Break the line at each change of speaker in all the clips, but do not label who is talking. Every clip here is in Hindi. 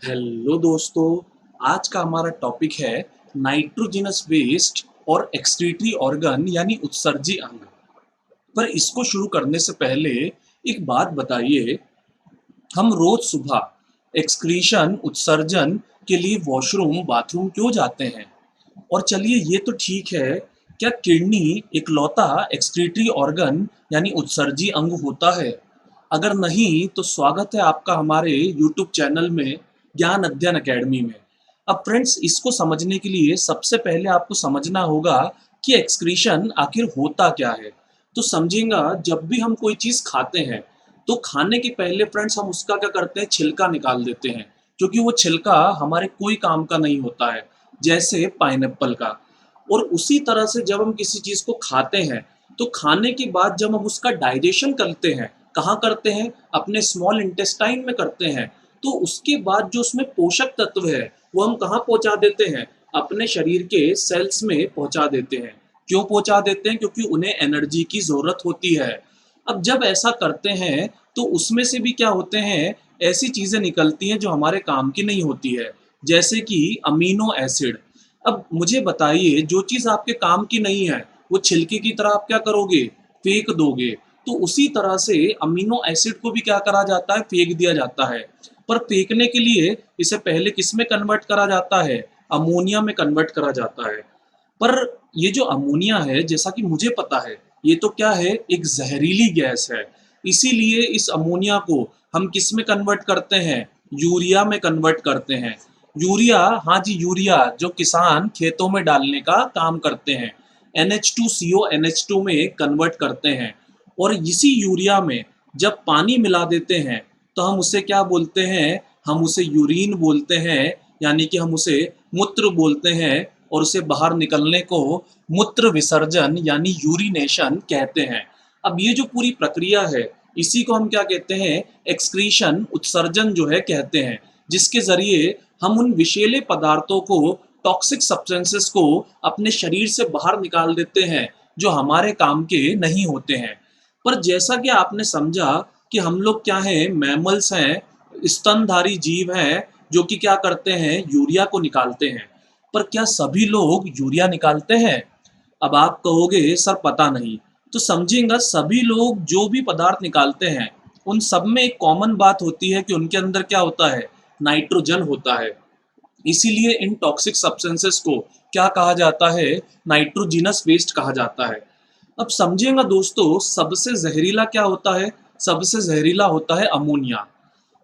हेलो दोस्तों। आज का हमारा टॉपिक है नाइट्रोजिनस वेस्ट और एक्सक्रीटरी ऑर्गन यानी उत्सर्जी अंग। पर इसको शुरू करने से पहले एक बात बताइए, हम रोज सुबह एक्सक्रीशन उत्सर्जन के लिए वॉशरूम बाथरूम क्यों जाते हैं? और चलिए ये तो ठीक है, क्या किडनी इकलौता एक्सक्रीटरी ऑर्गन यानी उत्सर्जी अंग होता है? अगर नहीं तो स्वागत है आपका हमारे यूट्यूब चैनल में, ज्ञान अध्ययन अकेडमी में। अब फ्रेंड्स, इसको समझने के लिए सबसे पहले आपको समझना होगा कि एक्सक्रीशन आखिर होता क्या है। तो समझिएगा, जब भी हम कोई चीज़ खाते हैं तो खाने के पहले फ्रेंड्स हम उसका क्या करते हैं, छिलका निकाल देते हैं, क्योंकि वो छिलका हमारे कोई काम का नहीं होता है, जैसे पाइनएप्पल का। और उसी तरह से जब हम किसी चीज़ को खाते हैं तो खाने के बाद जब हम उसका डाइजेशन करते हैं, कहाँ करते हैं? अपने स्मॉल इंटेस्टाइन में करते हैं। तो उसके बाद जो उसमें पोषक तत्व है वो हम कहाँ पहुँचा देते हैं? अपने शरीर के सेल्स में पहुँचा देते हैं। क्यों पहुँचा देते हैं? क्योंकि उन्हें एनर्जी की ज़रूरत होती है। अब जब ऐसा करते हैं तो उसमें से भी क्या होते हैं, ऐसी चीज़ें निकलती हैं जो हमारे काम की नहीं होती है, जैसे कि अमीनो एसिड। अब मुझे बताइए, जो चीज़ आपके काम की नहीं है वो छिलके की तरह आप क्या करोगे? फेंक दोगे। तो उसी तरह से अमीनो एसिड को भी क्या करा जाता है? फेंक दिया जाता है। पर फेंकने के लिए इसे पहले किस में कन्वर्ट करा जाता है? अमोनिया में कन्वर्ट करा जाता है। पर ये जो अमोनिया है, जैसा कि मुझे पता है, ये तो क्या है, एक जहरीली गैस है। इसीलिए इस अमोनिया को हम किस में कन्वर्ट करते हैं? यूरिया में कन्वर्ट करते हैं। यूरिया, हाँ जी यूरिया, जो किसान खेतों में डालने का काम करते हैं। NH2CO NH2 में कन्वर्ट करते हैं। और इसी यूरिया में जब पानी मिला देते हैं तो हम उसे क्या बोलते हैं? हम उसे यूरिन बोलते हैं, यानी कि हम उसे मूत्र बोलते हैं। और उसे बाहर निकलने को मूत्र विसर्जन यानी यूरिनेशन कहते हैं। अब ये जो पूरी प्रक्रिया है, इसी को हम क्या कहते हैं? एक्सक्रीशन, उत्सर्जन जो है कहते हैं, जिसके जरिए हम उन विषैले पदार्थों को, टॉक्सिक सब्सटेंसेस को अपने शरीर से बाहर निकाल देते हैं, जो हमारे काम के नहीं होते हैं। पर जैसा कि आपने समझा कि हम लोग क्या हैं, मैमल्स हैं, स्तनधारी जीव हैं, जो कि क्या करते हैं, यूरिया को निकालते हैं। पर क्या सभी लोग यूरिया निकालते हैं? अब आप कहोगे सर पता नहीं। तो समझिएगा, सभी लोग जो भी पदार्थ निकालते हैं उन सब में एक कॉमन बात होती है कि उनके अंदर क्या होता है? नाइट्रोजन होता है। इसीलिए इन टॉक्सिक सब्सटेंसेस को क्या कहा जाता है? नाइट्रोजिनस वेस्ट कहा जाता है। अब समझिएगा दोस्तों, सबसे जहरीला क्या होता है? सबसे जहरीला होता है अमोनिया।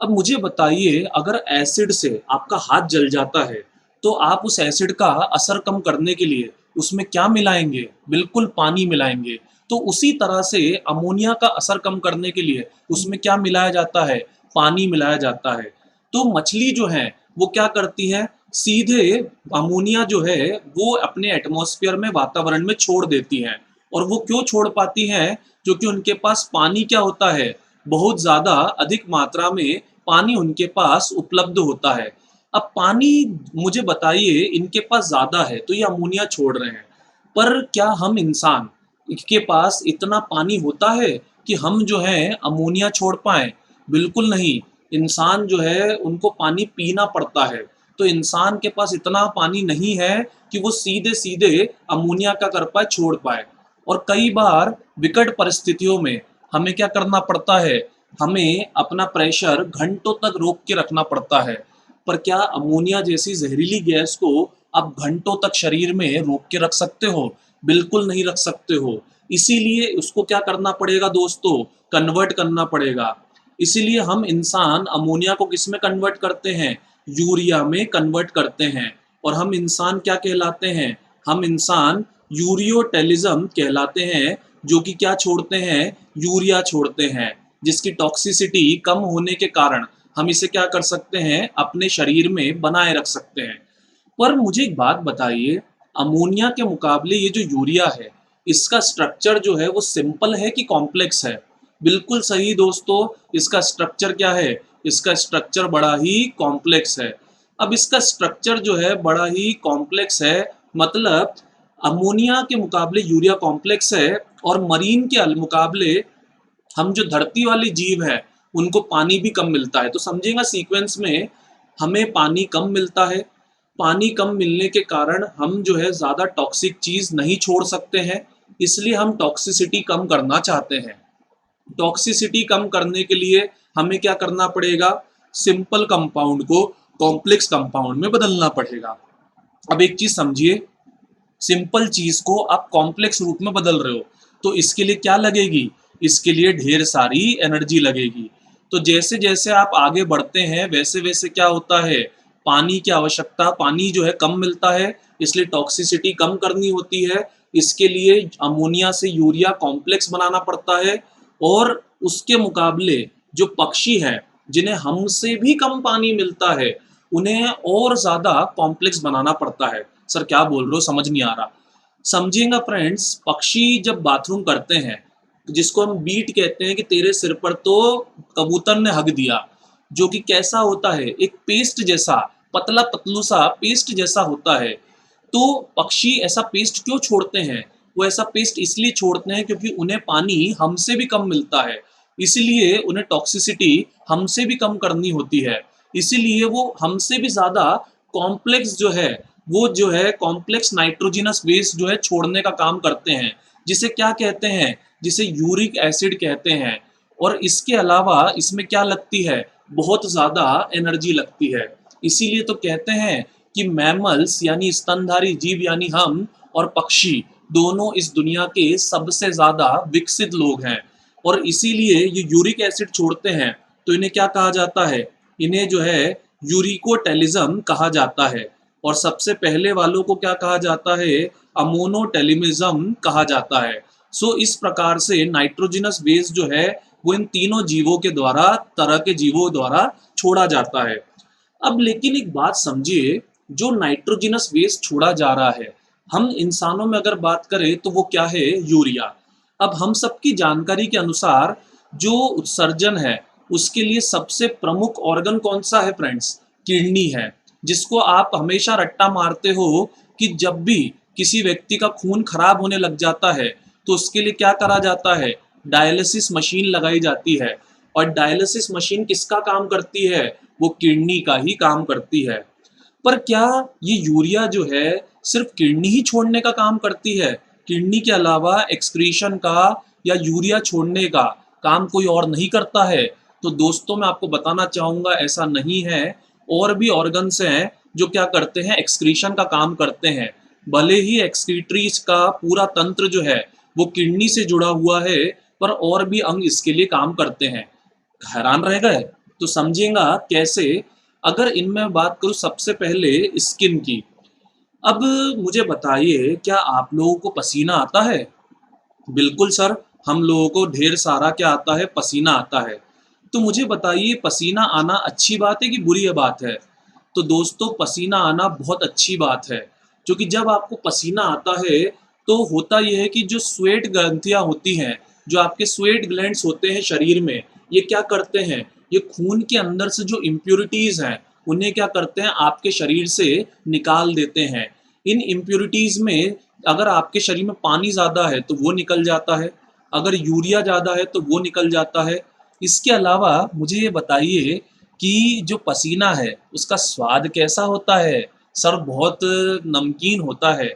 अब मुझे बताइए, अगर एसिड से आपका हाथ जल जाता है तो आप उस एसिड का असर कम करने के लिए उसमें क्या मिलाएंगे? बिल्कुल पानी मिलाएंगे। तो उसी तरह से अमोनिया का असर कम करने के लिए उसमें क्या मिलाया जाता है? पानी मिलाया जाता है। तो मछली जो है वो क्या करती है? सीधे अमोनिया जो है वो अपने एटमॉस्फेयर में, वातावरण में छोड़ देती हैं। और वो क्यों छोड़ पाती हैं? क्योंकि उनके पास पानी क्या होता है? बहुत ज़्यादा अधिक मात्रा में पानी उनके पास उपलब्ध होता है। अब पानी, मुझे बताइए, इनके पास ज़्यादा है तो ये अमोनिया छोड़ रहे हैं। पर क्या हम इंसान के पास इतना पानी होता है कि हम जो है अमोनिया छोड़ पाएँ? बिल्कुल नहीं। इंसान जो है उनको पानी पीना पड़ता है। तो इंसान के पास इतना पानी नहीं है कि वो सीधे-सीधे अमोनिया क्या कर पाए? छोड़ पाए। और कई बार विकट परिस्थितियों में हमें क्या करना पड़ता है? हमें अपना प्रेशर घंटों तक रोक के रखना पड़ता है। पर क्या अमोनिया जैसी जहरीली गैस को आप घंटों तक शरीर में रोक के रख सकते हो? बिल्कुल नहीं रख सकते हो। इसीलिए उसको क्या करना पड़ेगा दोस्तों? कन्वर्ट करना पड़ेगा। इसीलिए हम इंसान अमोनिया को किस में कन्वर्ट करते हैं? यूरिया में कन्वर्ट करते हैं। और हम इंसान क्या कहलाते हैं? हम इंसान यूरियोटेलिज्म कहलाते हैं, जो कि क्या छोड़ते हैं? यूरिया छोड़ते हैं, जिसकी टॉक्सिसिटी कम होने के कारण हम इसे क्या कर सकते हैं? अपने शरीर में बनाए रख सकते हैं। पर मुझे एक बात बताइए, अमोनिया के मुकाबले ये जो यूरिया है, इसका स्ट्रक्चर जो है वो सिंपल है कि कॉम्प्लेक्स है? बिल्कुल सही दोस्तों, इसका स्ट्रक्चर क्या है? इसका स्ट्रक्चर बड़ा ही कॉम्प्लेक्स है। अब इसका स्ट्रक्चर जो है बड़ा ही कॉम्प्लेक्स है, मतलब अमोनिया के मुकाबले यूरिया कॉम्प्लेक्स है। और मरीन के मुकाबले हम जो धरती वाले जीव हैं उनको पानी भी कम मिलता है। तो समझिएगा, सीक्वेंस में हमें पानी कम मिलता है। पानी कम मिलने के कारण हम जो है ज़्यादा टॉक्सिक चीज़ नहीं छोड़ सकते हैं, इसलिए हम टॉक्सिसिटी कम करना चाहते हैं। टॉक्सिसिटी कम करने के लिए हमें क्या करना पड़ेगा? सिंपल कंपाउंड को कॉम्प्लेक्स कंपाउंड में बदलना पड़ेगा। अब एक चीज़ समझिए, सिंपल चीज़ को आप कॉम्प्लेक्स रूप में बदल रहे हो, तो इसके लिए क्या लगेगी? इसके लिए ढेर सारी एनर्जी लगेगी। तो जैसे जैसे आप आगे बढ़ते हैं वैसे वैसे क्या होता है, पानी की आवश्यकता, पानी जो है कम मिलता है, इसलिए टॉक्सिसिटी कम करनी होती है। इसके लिए अमोनिया से यूरिया कॉम्प्लेक्स बनाना पड़ता है, और उसके मुकाबले जो पक्षी हैं जिन्हें हमसे भी कम पानी मिलता है, उन्हें और ज़्यादा कॉम्प्लेक्स बनाना पड़ता है। सर क्या बोल रहे हो, समझ नहीं आ रहा। समझिएगा फ्रेंड्स, पक्षी जब बाथरूम करते हैं, जिसको हम बीट कहते हैं, कि तेरे सिर पर तो कबूतर ने हग दिया, जो कि कैसा होता है, एक पेस्ट जैसा, पतला पतलू सा पेस्ट जैसा होता है। तो पक्षी ऐसा पेस्ट क्यों छोड़ते हैं? वो ऐसा पेस्ट इसलिए छोड़ते हैं क्योंकि उन्हें पानी हमसे भी कम मिलता है, इसलिए उन्हें टॉक्सिसिटी हमसे भी कम करनी होती है। इसीलिए वो हमसे भी ज़्यादा कॉम्प्लेक्स जो है, वो जो है कॉम्प्लेक्स नाइट्रोजिनस वेस्ट जो है छोड़ने का काम करते हैं, जिसे क्या कहते हैं, जिसे यूरिक एसिड कहते हैं। और इसके अलावा इसमें क्या लगती है, बहुत ज़्यादा एनर्जी लगती है। इसीलिए तो कहते हैं कि मैमल्स यानी स्तनधारी जीव यानी हम और पक्षी दोनों इस दुनिया के सबसे ज़्यादा विकसित लोग हैं। और इसीलिए ये यूरिक एसिड छोड़ते हैं, तो इन्हें क्या कहा जाता है? इन्हें जो है यूरिकोटेलिज्म कहा जाता है। और सबसे पहले वालों को क्या कहा जाता है? अमोनोटेलिमिज्म कहा जाता है। सो इस प्रकार से नाइट्रोजनस वेस्ट जो है वो इन तीनों जीवों के द्वारा, तरह के जीवों द्वारा छोड़ा जाता है। अब लेकिन एक बात समझिए, जो नाइट्रोजनस वेस्ट छोड़ा जा रहा है, हम इंसानों में अगर बात करें तो वो क्या है? यूरिया। अब हम सबकी जानकारी के अनुसार जो उत्सर्जन है, उसके लिए सबसे प्रमुख ऑर्गन कौन सा है फ्रेंड्स? किडनी है, जिसको आप हमेशा रट्टा मारते हो कि जब भी किसी व्यक्ति का खून खराब होने लग जाता है तो उसके लिए क्या करा जाता है? डायलिसिस मशीन लगाई जाती है। और डायलिसिस मशीन किसका काम करती है? वो किडनी का ही काम करती है। पर क्या ये यूरिया जो है सिर्फ किडनी ही छोड़ने का काम करती है? किडनी के अलावा एक्सक्रीशन का या यूरिया छोड़ने का काम कोई और नहीं करता है? तो दोस्तों मैं आपको बताना चाहूँगा, ऐसा नहीं है। और भी ऑर्गन्स हैं जो क्या करते हैं? एक्सक्रीशन का काम करते हैं। भले ही एक्सक्रीटरीज का पूरा तंत्र जो है वो किडनी से जुड़ा हुआ है, पर और भी अंग इसके लिए काम करते हैं। हैरान रह गए? तो समझिएगा कैसे। अगर इनमें बात करूँ सबसे पहले स्किन की। अब मुझे बताइए, क्या आप लोगों को पसीना आता है? बिल्कुल सर, हम लोगों को ढेर सारा क्या आता है? पसीना आता है। तो मुझे बताइए, पसीना आना अच्छी बात है कि बुरी बात है? तो दोस्तों पसीना आना बहुत अच्छी बात है, क्योंकि जब आपको पसीना आता है तो होता यह है कि जो स्वेट ग्रंथियां होती हैं, जो आपके स्वेट ग्लैंड्स होते हैं शरीर में, ये क्या करते हैं? ये खून के अंदर से जो इम्प्योरिटीज़ हैं उन्हें क्या करते हैं? आपके शरीर से निकाल देते हैं। इन इम्प्योरिटीज़ में अगर आपके शरीर में पानी ज़्यादा है तो वो निकल जाता है, अगर यूरिया ज़्यादा है तो वो निकल जाता है। इसके अलावा मुझे ये बताइए कि जो पसीना है उसका स्वाद कैसा होता है? सर बहुत नमकीन होता है।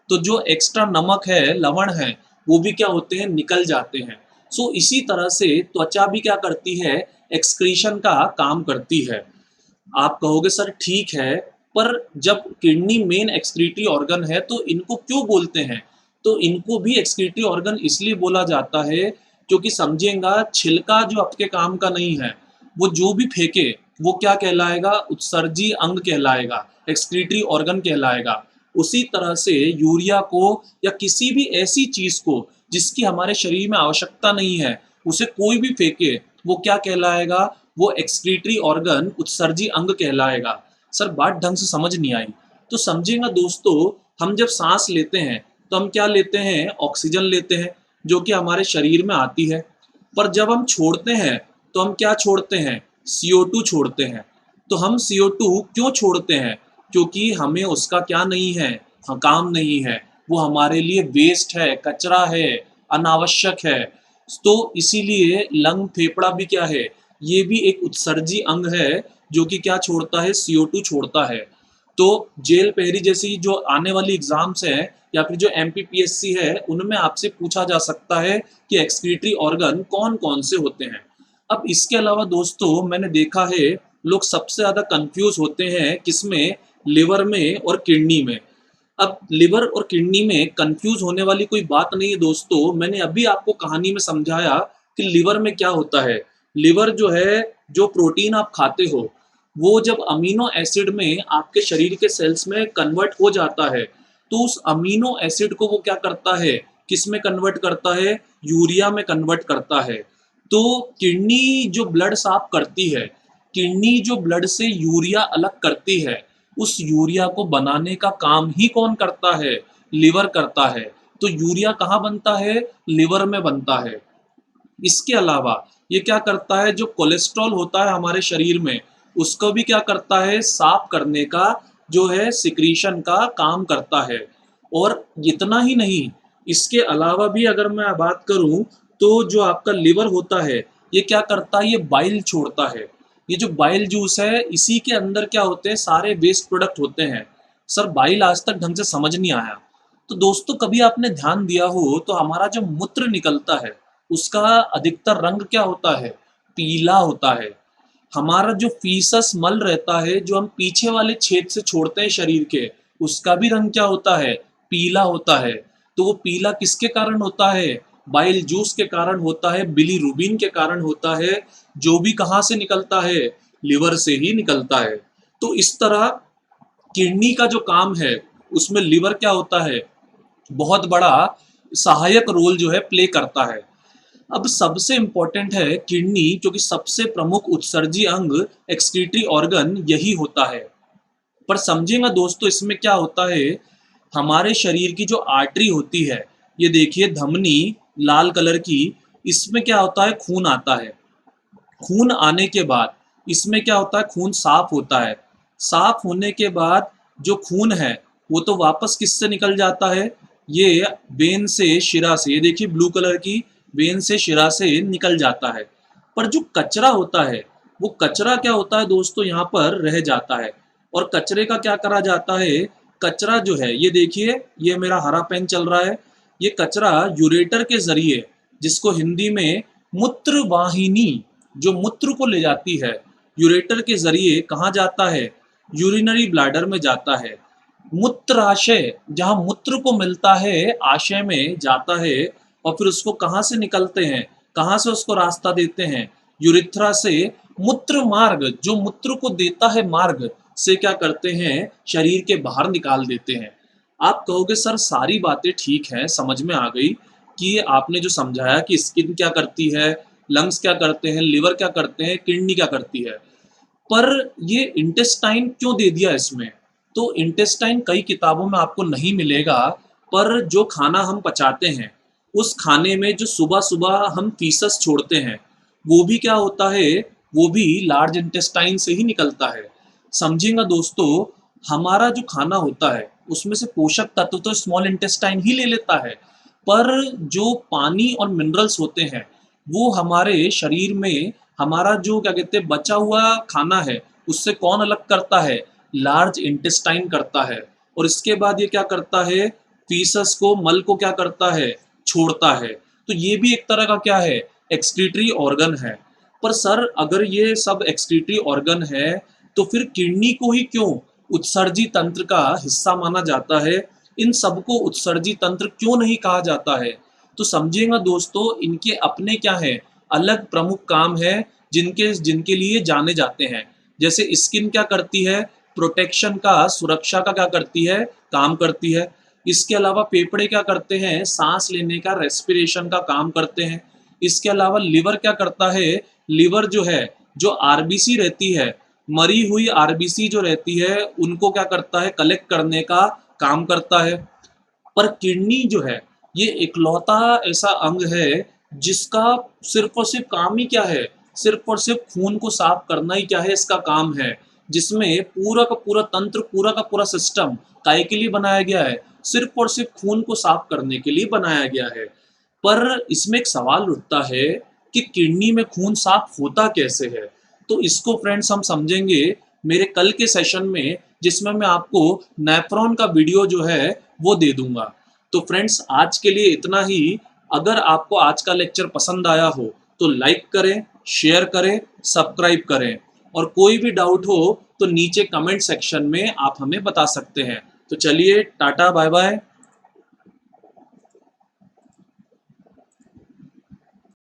तो जो एक्स्ट्रा नमक है, लवण है, वो भी क्या होते हैं? निकल जाते हैं। सो इसी तरह से त्वचा भी क्या करती है? एक्सक्रीशन का काम करती है। आप कहोगे सर ठीक है, पर जब किडनी मेन एक्सक्रीटरी ऑर्गन है तो इनको क्यों बोलते हैं? तो इनको भी एक्सक्रीटरी ऑर्गन इसलिए बोला जाता है क्योंकि समझिएगा, छिलका जो आपके काम का नहीं है, वो जो भी फेंके वो क्या कहलाएगा? उत्सर्जी अंग कहलाएगा, एक्सक्रीटरी ऑर्गन कहलाएगा। उसी तरह से यूरिया को या किसी भी ऐसी चीज को जिसकी हमारे शरीर में आवश्यकता नहीं है, उसे कोई भी फेंके, वो क्या कहलाएगा? वो एक्सक्रीटरी ऑर्गन, उत्सर्जी अंग कहलाएगा। सर बात ढंग से समझ नहीं आई। तो समझेगा दोस्तों, हम जब सांस लेते हैं तो हम क्या लेते हैं? ऑक्सीजन लेते हैं, जो कि हमारे शरीर में आती है। पर जब हम छोड़ते हैं तो हम क्या छोड़ते हैं? CO2 छोड़ते हैं। तो हम CO2 क्यों छोड़ते हैं? क्योंकि हमें उसका क्या नहीं है? हाँ, काम नहीं है। वो हमारे लिए वेस्ट है, कचरा है, अनावश्यक है। तो इसीलिए लंग, फेफड़ा भी क्या है? ये भी एक उत्सर्जी अंग है, जो कि क्या छोड़ता है, CO2 छोड़ता है। तो जेल पहरी जैसी जो आने वाली एग्जाम्स है या फिर जो MPPSC है, उनमें आपसे पूछा जा सकता है कि एक्सक्रीटरी ऑर्गन कौन कौन से होते हैं। अब इसके अलावा दोस्तों मैंने देखा है लोग सबसे ज्यादा कंफ्यूज होते हैं किसमें, लिवर में और किडनी में। अब लिवर और किडनी में कंफ्यूज होने वाली कोई बात नहीं है दोस्तों। मैंने अभी आपको कहानी में समझाया कि लिवर में क्या होता है। लिवर जो है, जो प्रोटीन आप खाते हो, वो जब अमीनो एसिड में आपके शरीर के सेल्स में कन्वर्ट हो जाता है, तो उस अमीनो एसिड को वो क्या करता है, किस में कन्वर्ट करता है, यूरिया में कन्वर्ट करता है। तो किडनी जो ब्लड साफ करती है, किडनी जो ब्लड से यूरिया अलग करती है, उस यूरिया को बनाने का काम ही कौन करता है, लिवर करता है। तो यूरिया कहाँ बनता है, लिवर में बनता है। इसके अलावा ये क्या करता है, जो कोलेस्ट्रॉल होता है हमारे शरीर में, उसको भी क्या करता है, साफ करने का जो है सिक्रीशन का काम करता है। और इतना ही नहीं, इसके अलावा भी अगर मैं बात करूं, तो जो आपका लिवर होता है, ये क्या करता है, ये बाइल छोड़ता है। ये जो बाइल जूस है, इसी के अंदर क्या होते हैं, सारे वेस्ट प्रोडक्ट होते हैं। सर बाइल आज तक ढंग से समझ नहीं आया। तो दोस्तों कभी आपने ध्यान दिया हो तो हमारा जो मूत्र निकलता है, उसका अधिकतर रंग क्या होता है, पीला होता है। हमारा जो फीसस मल रहता है, जो हम पीछे वाले छेद से छोड़ते हैं शरीर के, उसका भी रंग क्या होता है, पीला होता है। तो वो पीला किसके कारण होता है, बाइल जूस के कारण होता है, बिलीरुबिन के कारण होता है, जो भी कहाँ से निकलता है, लिवर से ही निकलता है। तो इस तरह किडनी का जो काम है, उसमें लिवर क्या होता है, बहुत बड़ा सहायक रोल जो है प्ले करता है। अब सबसे इंपॉर्टेंट है किडनी, क्योंकि सबसे प्रमुख उत्सर्जी अंग, एक्सक्रीटरी ऑर्गन यही होता है। पर समझिएगा दोस्तों इसमें क्या होता है, हमारे शरीर की जो आर्टरी होती है, ये देखिए धमनी लाल कलर की, इसमें क्या होता है, खून आता है। खून आने के बाद इसमें क्या होता है, खून साफ होता है। साफ होने के बाद जो खून है, वो तो वापस किससे निकल जाता है, ये वेन से, शिरा से, ये देखिए ब्लू कलर की वेन से, शिरा से निकल जाता है। पर जो कचरा होता है, वो कचरा क्या होता है दोस्तों, यहाँ पर रह जाता है। और कचरे का क्या करा जाता है, कचरा जो है, ये देखिए, ये मेरा हरा पेन चल रहा है, ये कचरा यूरेटर के जरिए, जिसको हिंदी में मूत्र वाहिनी, जो मूत्र को ले जाती है, यूरेटर के जरिए कहाँ जाता है, यूरिनरी ब्लैडर में जाता है। मूत्राशय, जहाँ मूत्र को मिलता है, आशय में जाता है। और फिर उसको कहाँ से निकलते हैं, कहाँ से उसको रास्ता देते हैं, यूरिथ्रा से। मूत्र मार्ग, जो मूत्र को देता है मार्ग, से क्या करते हैं, शरीर के बाहर निकाल देते हैं। आप कहोगे सर सारी बातें ठीक है, समझ में आ गई कि आपने जो समझाया कि स्किन क्या करती है, लंग्स क्या करते हैं, लिवर क्या करते हैं, किडनी क्या करती है, पर ये इंटेस्टाइन क्यों दे दिया इसमें। तो इंटेस्टाइन कई किताबों में आपको नहीं मिलेगा, पर जो खाना हम पचाते हैं, उस खाने में जो सुबह सुबह हम फीसस छोड़ते हैं, वो भी क्या होता है, वो भी लार्ज इंटेस्टाइन से ही निकलता है। समझेंगे दोस्तों, हमारा जो खाना होता है, उसमें से पोषक तत्व तो स्मॉल इंटेस्टाइन ही ले लेता है, पर जो पानी और मिनरल्स होते हैं, वो हमारे शरीर में, हमारा जो क्या कहते हैं बचा हुआ खाना है, उससे कौन अलग करता है, लार्ज इंटेस्टाइन करता है। और इसके बाद ये क्या करता है, फीसस को, मल को क्या करता है, छोड़ता है। तो ये भी एक तरह का क्या है, एक्सक्रीटरी ऑर्गन है। पर सर अगर ये सब एक्सक्रीटरी ऑर्गन है, तो फिर किडनी को ही क्यों उत्सर्जी तंत्र का हिस्सा माना जाता है, इन सबको उत्सर्जी तंत्र क्यों नहीं कहा जाता है। तो समझिएगा दोस्तों, इनके अपने क्या है, अलग प्रमुख काम है, जिनके जिनके लिए जाने जाते हैं। जैसे स्किन क्या करती है, प्रोटेक्शन का, सुरक्षा का क्या करती है, काम करती है। इसके अलावा फेफड़े क्या करते हैं, सांस लेने का, रेस्पिरेशन का काम करते हैं। इसके अलावा लिवर क्या करता है, लिवर जो है, जो आरबीसी रहती है, मरी हुई आरबीसी जो रहती है, उनको क्या करता है, कलेक्ट करने का काम करता है। पर किडनी जो है, ये इकलौता ऐसा अंग है जिसका सिर्फ और सिर्फ काम ही क्या है, सिर्फ और सिर्फ खून को साफ करना ही क्या है, इसका काम है। जिसमें पूरा का पूरा तंत्र, पूरा का पूरा सिस्टम काय के लिए बनाया गया है, सिर्फ और सिर्फ खून को साफ करने के लिए बनाया गया है। पर इसमें एक सवाल उठता है कि किडनी में खून साफ होता कैसे है। तो इसको फ्रेंड्स हम समझेंगे मेरे कल के सेशन में, जिसमें मैं आपको नेफ्रॉन का वीडियो जो है वो दे दूंगा। तो फ्रेंड्स आज के लिए इतना ही। अगर आपको आज का लेक्चर पसंद आया हो तो लाइक करें, शेयर करें, सब्सक्राइब करें, और कोई भी डाउट हो तो नीचे कमेंट सेक्शन में आप हमें बता सकते हैं। तो चलिए, टाटा बाय बाय।